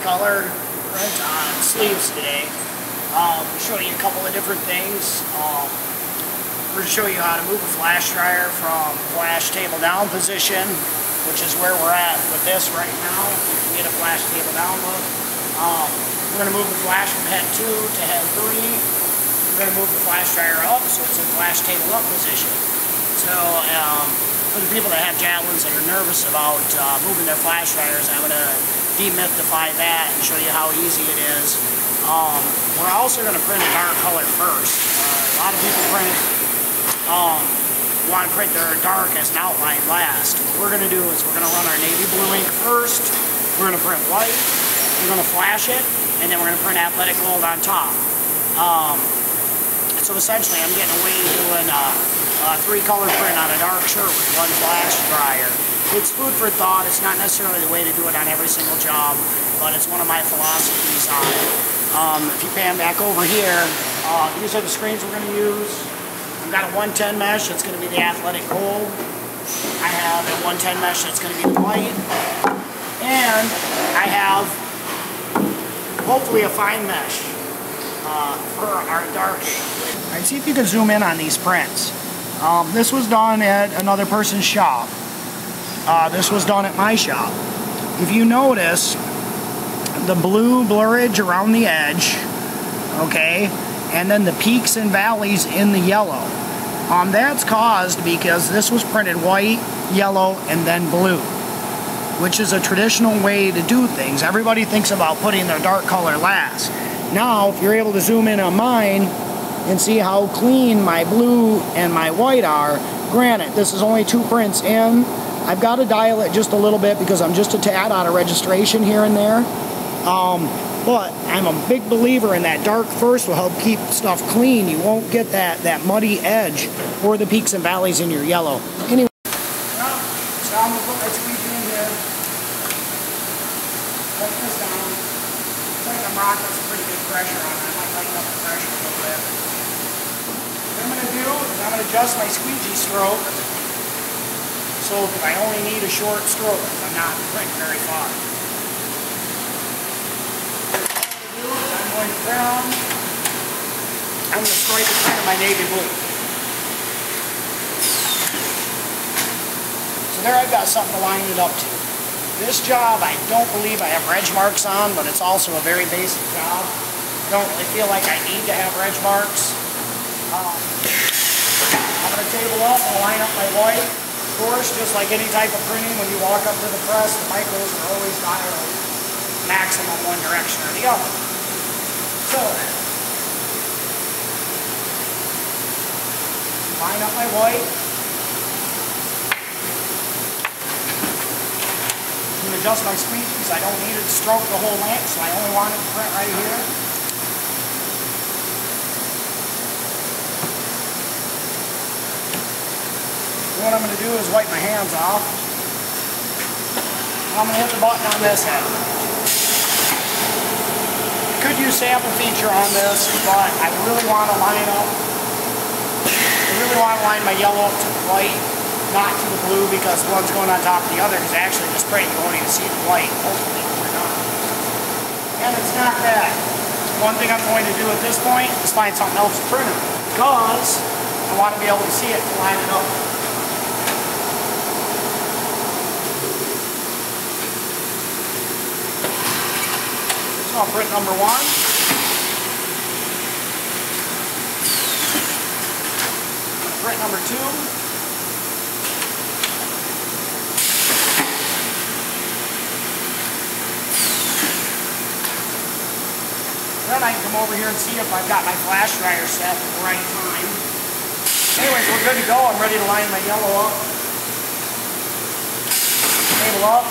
color print on sleeves today. We'll show you a couple of different things. We're going to show you how to move a flash dryer from flash table down position, which is where we're at with this right now. You can get a flash table down look. We're going to move the flash from head 2 to head 3. We're going to move the flash dryer up so it's in flash table up position. So for the people that have javelins that are nervous about moving their flash dryers, I'm going to demystify that and show you how easy it is. We're also going to print a dark color first. A lot of people want to print their dark as an outline last. What we're going to do is we're going to run our navy blue ink first. We're going to print white. We're going to flash it, and then we're going to print athletic gold on top. So essentially, I'm getting away doing a 3-color print on a dark shirt with 1 flash dryer. It's food for thought. It's not necessarily the way to do it on every single job, but it's one of my philosophies on it. If you pan back over here, these are the screens we're going to use. I've got a 110 mesh that's going to be the athletic gold. I have a 110 mesh that's going to be the white. And I have, hopefully, a fine mesh for our dark ink. All right, see if you can zoom in on these prints. This was done at another person's shop. This was done at my shop. If you notice, the blue blurrage around the edge, okay, and then the peaks and valleys in the yellow. That's caused because this was printed white, yellow, and then blue, which is a traditional way to do things. Everybody thinks about putting their dark color last. Now, if you're able to zoom in on mine and see how clean my blue and my white are, granted, this is only 2 prints in. I've got to dial it just a little bit because I'm just a tad out of registration here and there. But I'm a big believer in that dark first will help keep stuff clean. You won't get that muddy edge or the peaks and valleys in your yellow. Anyway, so I'm going to put my squeegee in here. Put this down. It's like I'm rocking some pretty good pressure on it. I might lighten up the pressure a little bit. What I'm going to do is I'm going to adjust my squeegee stroke so that I only need a short stroke because I'm not printing very far. I'm going to brown. I'm going to stripe the print of my navy blue. So there I've got something to line it up to. This job I don't believe I have reg marks on, but it's also a very basic job. I don't really feel like I need to have reg marks. I'm going to table up and line up my white. Of course, just like any type of printing, when you walk up to the press, the micros are always dialed maximum one direction or the other. So, line up my white. I'm going to adjust my squeegee because I don't need it to stroke the whole length, so I only want it to print right here. What I'm going to do is wipe my hands off. I'm going to hit the button on this head. I could use sample feature on this, but I really want to line up. I really want to line my yellow up to the white, not to the blue, because one's going on top of the other. Because actually, this print you won't even see the white. Hopefully, we're not. And it's not bad. One thing I'm going to do at this point is find something else to print it, because I want to be able to see it to line it up. I'll print number 1. Print number 2. Then I can come over here and see if I've got my flash dryer set at the right time. Anyways, we're good to go. I'm ready to line my yellow up. Table up.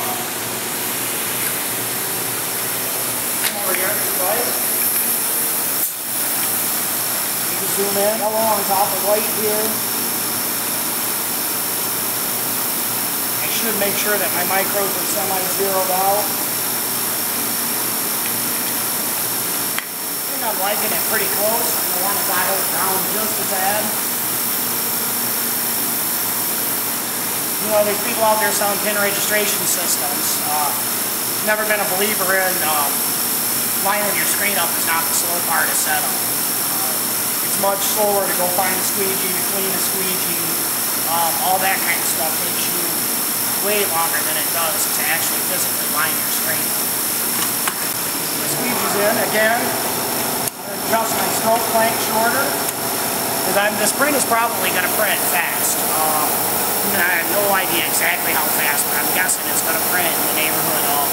Over here, right? You can zoom in. Yellow on top of white here. I should make sure that my micros are semi-zeroed out. I think I'm liking it pretty close. I want to dial it down just a tad. You know, there's people out there selling pin registration systems. never been a believer in lining your screen up is not the slow part of setup. It's much slower to go find a squeegee, to clean a squeegee. All that kind of stuff takes you way longer than it does to actually physically line your screen. The squeegee's in again. I'm going to adjust my stroke length shorter because this print is probably going to print fast. I have no idea exactly how fast, but I'm guessing it's going to print in the neighborhood of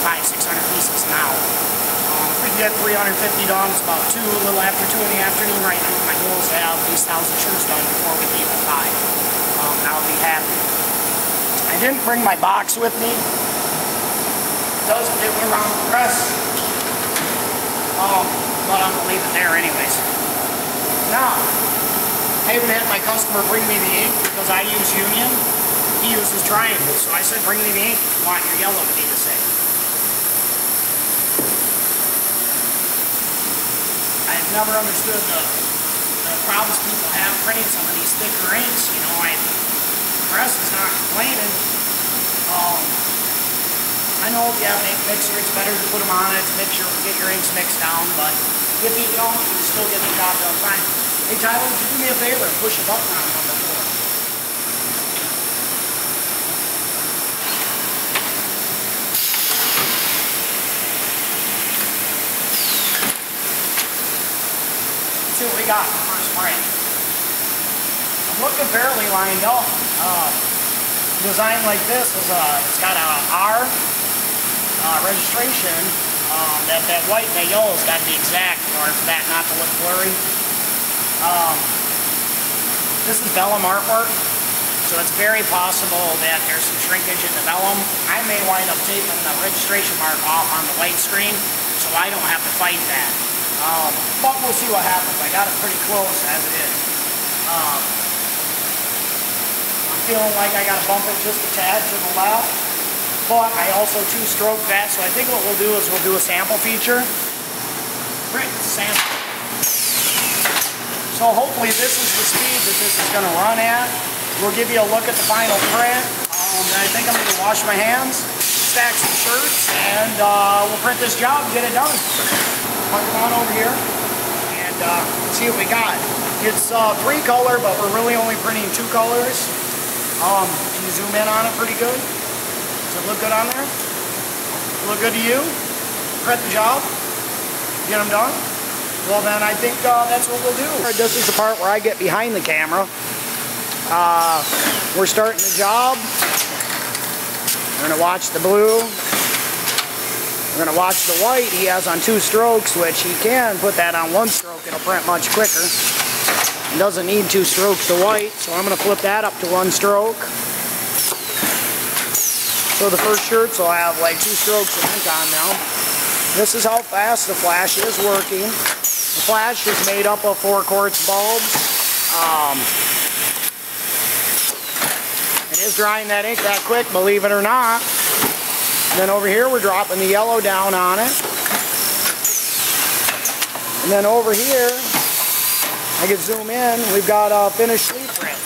500-600 pieces an hour. If we get 350 done, it's about 2, a little after 2 in the afternoon right now. My goal is to have these 1,000 shirts done before we leave at 5. I'll be happy. I didn't bring my box with me. It does fit around the press. But I'm going to leave it there anyways. Now, I haven't had my customer bring me the ink because I use Union. He uses Triangle. So I said, bring me the ink if you want your yellow to be the same. I've never understood the problems people have printing some of these thicker inks. You know, the press is not complaining. I know if you have an ink mixer, it's better to put them on it to make sure get your inks mixed down, but if you don't, you still get the job done fine. Hey Tyler, would you do me a favor and push a button on number 4? Let's see what we got for first print. I'm looking fairly lined up. Design like this is it's got a R registration. That white and that yellow has got to be exact in order for that not to look blurry. This is vellum artwork, so it's very possible that there's some shrinkage in the vellum. I may wind up taking the registration mark off on the white screen, so I don't have to fight that. But we'll see what happens. I got it pretty close as it is. I'm feeling like I got to bump it just a tad to the left, but I also two-stroke that, so I think what we'll do is we'll do a sample feature. Print sample. So hopefully this is the speed that this is going to run at. We'll give you a look at the final print. I think I'm going to wash my hands, stack some shirts, and we'll print this job and get it done. Come on over here and see what we got. It's 3-color, but we're really only printing 2 colors. Can you zoom in on it pretty good? Does it look good on there? Look good to you? Print the job? Get them done? Well then, I think that's what we'll do. This is the part where I get behind the camera. We're starting the job. We're going to watch the blue. We're going to watch the white he has on 2 strokes, which he can put that on 1 stroke. It'll print much quicker. It doesn't need 2 strokes of white, so I'm going to flip that up to 1 stroke. So the first shirts will have like 2 strokes of ink on now. This is how fast the flash is working. The flash is made up of 4 quartz bulbs. It is drying that ink that quick, believe it or not. And then over here we're dropping the yellow down on it. And then over here, I can zoom in, we've got a finished sleeve print.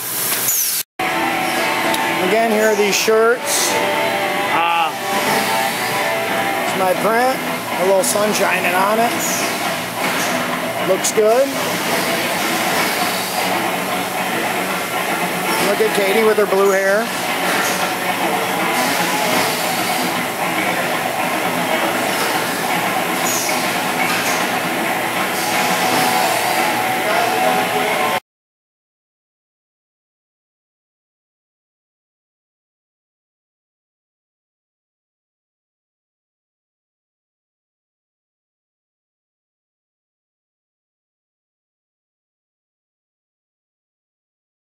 Again, here are these shirts. It's my print, a little sun shining on it. Looks good. Look at Katie with her blue hair.